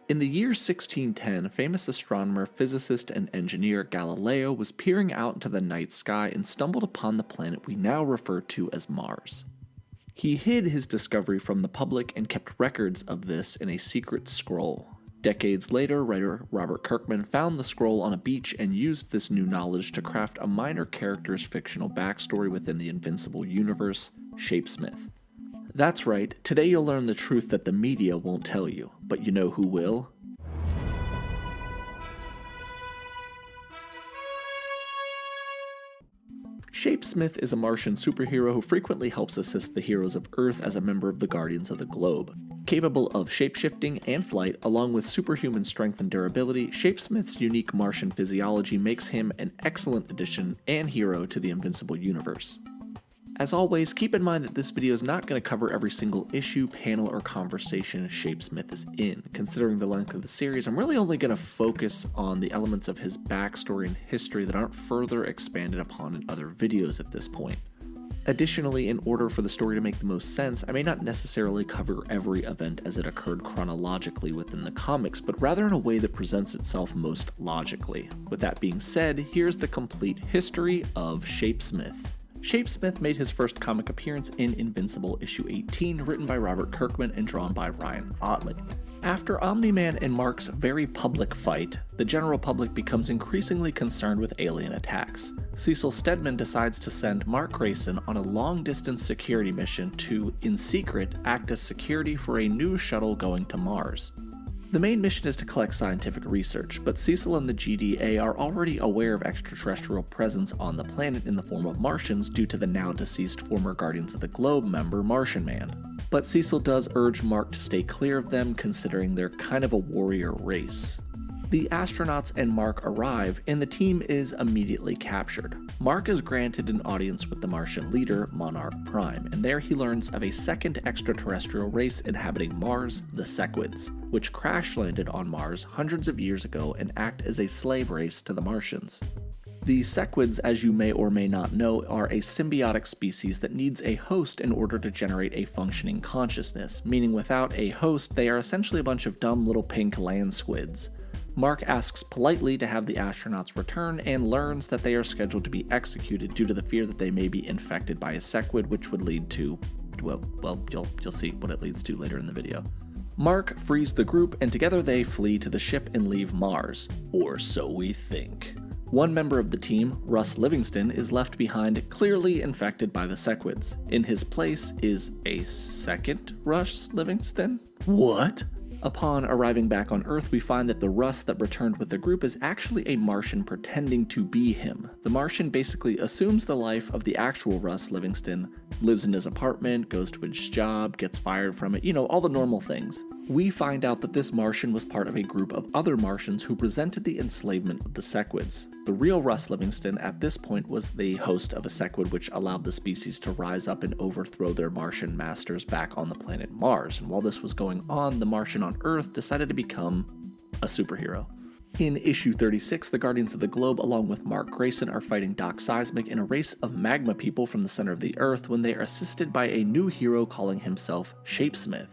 In the year 1610, famous astronomer, physicist, and engineer Galileo was peering out into the night sky and stumbled upon the planet we now refer to as Mars. He hid his discovery from the public and kept records of this in a secret scroll. Decades later, writer Robert Kirkman found the scroll on a beach and used this new knowledge to craft a minor character's fictional backstory within the Invincible universe, Shapesmith. That's right, today you'll learn the truth that the media won't tell you, but you know who will? Shapesmith is a Martian superhero who frequently helps assist the heroes of Earth as a member of the Guardians of the Globe. Capable of shapeshifting and flight, along with superhuman strength and durability, Shapesmith's unique Martian physiology makes him an excellent addition and hero to the Invincible universe. As always, keep in mind that this video is not going to cover every single issue, panel, or conversation Shapesmith is in. Considering the length of the series, I'm really only going to focus on the elements of his backstory and history that aren't further expanded upon in other videos at this point. Additionally, in order for the story to make the most sense, I may not necessarily cover every event as it occurred chronologically within the comics, but rather in a way that presents itself most logically. With that being said, here's the complete history of Shapesmith. Shapesmith made his first comic appearance in Invincible issue 18, written by Robert Kirkman and drawn by Ryan Ottley. After Omni-Man and Mark's very public fight, the general public becomes increasingly concerned with alien attacks. Cecil Stedman decides to send Mark Grayson on a long-distance security mission to, in secret, act as security for a new shuttle going to Mars. The main mission is to collect scientific research, but Cecil and the GDA are already aware of extraterrestrial presence on the planet in the form of Martians due to the now-deceased former Guardians of the Globe member Martian-Man. But Cecil does urge Mark to stay clear of them, considering they're kind of a warrior race. The astronauts and Mark arrive, and the team is immediately captured. Mark is granted an audience with the Martian leader, Monarch Prime, and there he learns of a second extraterrestrial race inhabiting Mars, the sequids, which crash-landed on Mars hundreds of years ago and act as a slave race to the Martians. The sequids, as you may or may not know, are a symbiotic species that needs a host in order to generate a functioning consciousness, meaning without a host, they are essentially a bunch of dumb little pink land squids. Mark asks politely to have the astronauts return and learns that they are scheduled to be executed due to the fear that they may be infected by a sequid, which would lead to, well, you'll see what it leads to later in the video. Mark frees the group, and together they flee to the ship and leave Mars. Or so we think. One member of the team, Russ Livingston, is left behind, clearly infected by the sequids. In his place is a second Russ Livingston? What? Upon arriving back on Earth, we find that the Russ that returned with the group is actually a Martian pretending to be him. The Martian basically assumes the life of the actual Russ Livingston, lives in his apartment, goes to his job, gets fired from it, all the normal things. We find out that this Martian was part of a group of other Martians who resented the enslavement of the sequids. The real Russ Livingston at this point was the host of a sequid, which allowed the species to rise up and overthrow their Martian masters back on the planet Mars. And while this was going on, the Martian on Earth decided to become a superhero. In issue 36, the Guardians of the Globe, along with Mark Grayson, are fighting Doc Seismic in a race of magma people from the center of the Earth when they are assisted by a new hero calling himself Shapesmith.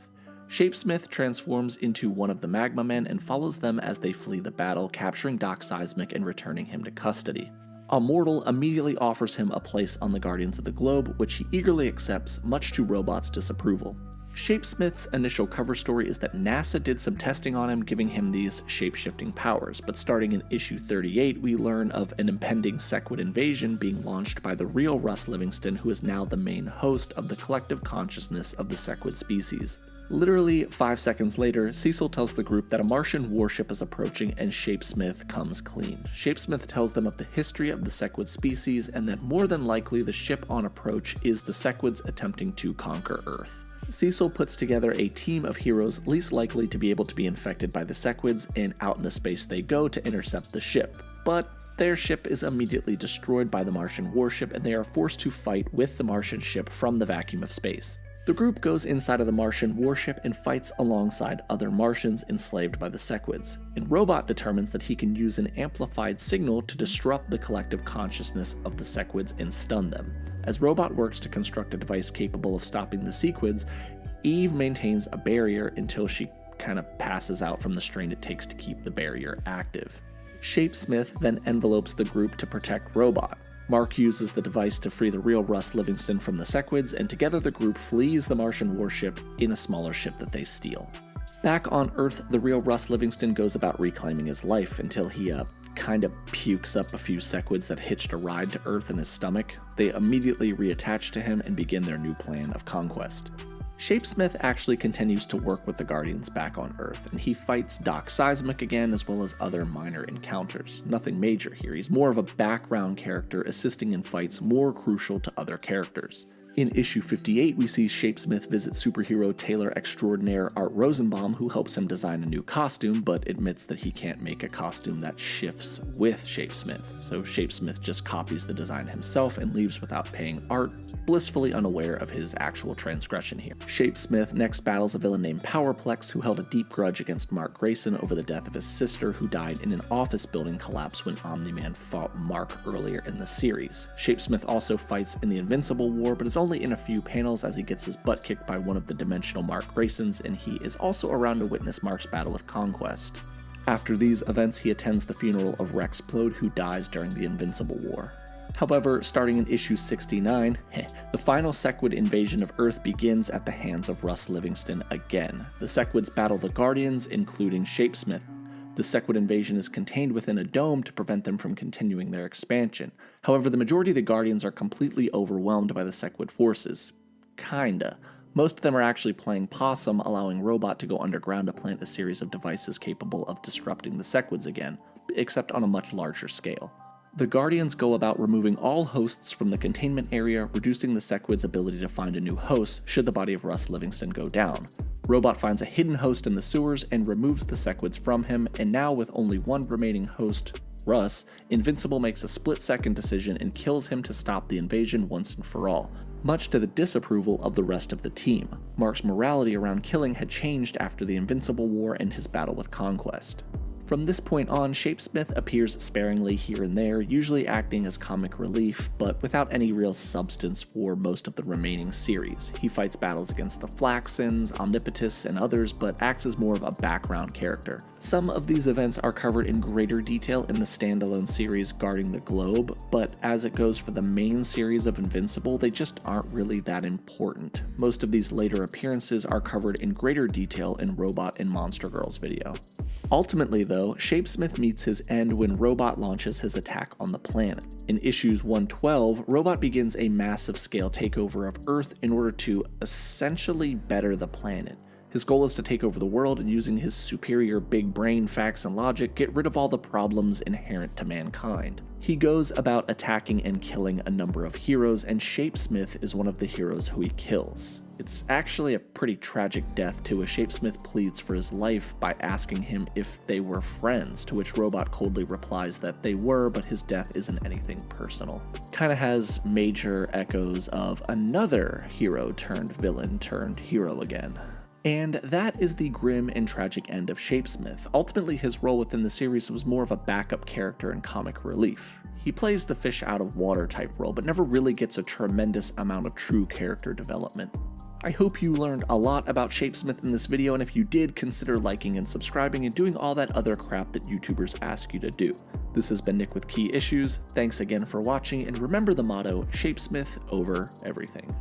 Shapesmith transforms into one of the Magma Men and follows them as they flee the battle, capturing Doc Seismic and returning him to custody. A mortal immediately offers him a place on the Guardians of the Globe, which he eagerly accepts, much to Robot's disapproval. Shapesmith's initial cover story is that NASA did some testing on him, giving him these shape-shifting powers, but starting in issue 38, we learn of an impending sequid invasion being launched by the real Russ Livingston, who is now the main host of the collective consciousness of the sequid species. Literally 5 seconds later, Cecil tells the group that a Martian warship is approaching and Shapesmith comes clean. Shapesmith tells them of the history of the sequid species and that more than likely the ship on approach is the sequids attempting to conquer Earth. Cecil puts together a team of heroes least likely to be able to be infected by the sequids, and out in the space they go to intercept the ship. But their ship is immediately destroyed by the Martian warship, and they are forced to fight with the Martian ship from the vacuum of space. The group goes inside of the Martian warship and fights alongside other Martians enslaved by the sequids, and Robot determines that he can use an amplified signal to disrupt the collective consciousness of the sequids and stun them. As Robot works to construct a device capable of stopping the sequids, Eve maintains a barrier until she kind of passes out from the strain it takes to keep the barrier active. Shapesmith then envelopes the group to protect Robot. Mark uses the device to free the real Russ Livingston from the sequids, and together the group flees the Martian warship in a smaller ship that they steal. Back on Earth, the real Russ Livingston goes about reclaiming his life until he kind of pukes up a few sequids that hitched a ride to Earth in his stomach. They immediately reattach to him and begin their new plan of conquest. Shapesmith actually continues to work with the Guardians back on Earth, and he fights Doc Seismic again as well as other minor encounters. Nothing major here, he's more of a background character assisting in fights more crucial to other characters. In issue 58, we see Shapesmith visit superhero tailor extraordinaire Art Rosenbaum, who helps him design a new costume, but admits that he can't make a costume that shifts with Shapesmith. So Shapesmith just copies the design himself and leaves without paying Art, blissfully unaware of his actual transgression here. Shapesmith next battles a villain named Powerplex, who held a deep grudge against Mark Grayson over the death of his sister, who died in an office building collapse when Omni-Man fought Mark earlier in the series. Shapesmith also fights in the Invincible War, but is only in a few panels as he gets his butt kicked by one of the dimensional Mark Graysons, and he is also around to witness Mark's battle with Conquest. After these events, he attends the funeral of Rexplode, who dies during the Invincible War. However, starting in issue 69, the final sequid invasion of Earth begins at the hands of Russ Livingston again. The sequids battle the Guardians, including Shapesmith. The sequid invasion is contained within a dome to prevent them from continuing their expansion. However, the majority of the Guardians are completely overwhelmed by the sequid forces. Kinda. Most of them are actually playing possum, allowing Robot to go underground to plant a series of devices capable of disrupting the sequids again, except on a much larger scale. The Guardians go about removing all hosts from the containment area, reducing the sequid's ability to find a new host should the body of Russ Livingston go down. Robot finds a hidden host in the sewers and removes the sequids from him, and now with only one remaining host, Russ, Invincible makes a split-second decision and kills him to stop the invasion once and for all, much to the disapproval of the rest of the team. Mark's morality around killing had changed after the Invincible War and his battle with Conquest. From this point on, Shapesmith appears sparingly here and there, usually acting as comic relief, but without any real substance for most of the remaining series. He fights battles against the Flaxons, Omnipotous, and others, but acts as more of a background character. Some of these events are covered in greater detail in the standalone series Guarding the Globe, but as it goes for the main series of Invincible, they just aren't really that important. Most of these later appearances are covered in greater detail in Robot and Monster Girl's video. Ultimately, though, Shapesmith meets his end when Robot launches his attack on the planet. In issues 112, Robot begins a massive scale takeover of Earth in order to essentially better the planet. His goal is to take over the world and, using his superior big brain, facts, and logic, get rid of all the problems inherent to mankind. He goes about attacking and killing a number of heroes, and Shapesmith is one of the heroes who he kills. It's actually a pretty tragic death too, as Shapesmith pleads for his life by asking him if they were friends, to which Robot coldly replies that they were, but his death isn't anything personal. Kinda has major echoes of another hero turned villain turned hero again. And that is the grim and tragic end of Shapesmith. Ultimately, his role within the series was more of a backup character and comic relief. He plays the fish out of water type role, but never really gets a tremendous amount of true character development. I hope you learned a lot about Shapesmith in this video, and if you did, consider liking and subscribing and doing all that other crap that YouTubers ask you to do. This has been Nick with Key Issues. Thanks again for watching, and remember the motto, Shapesmith over everything.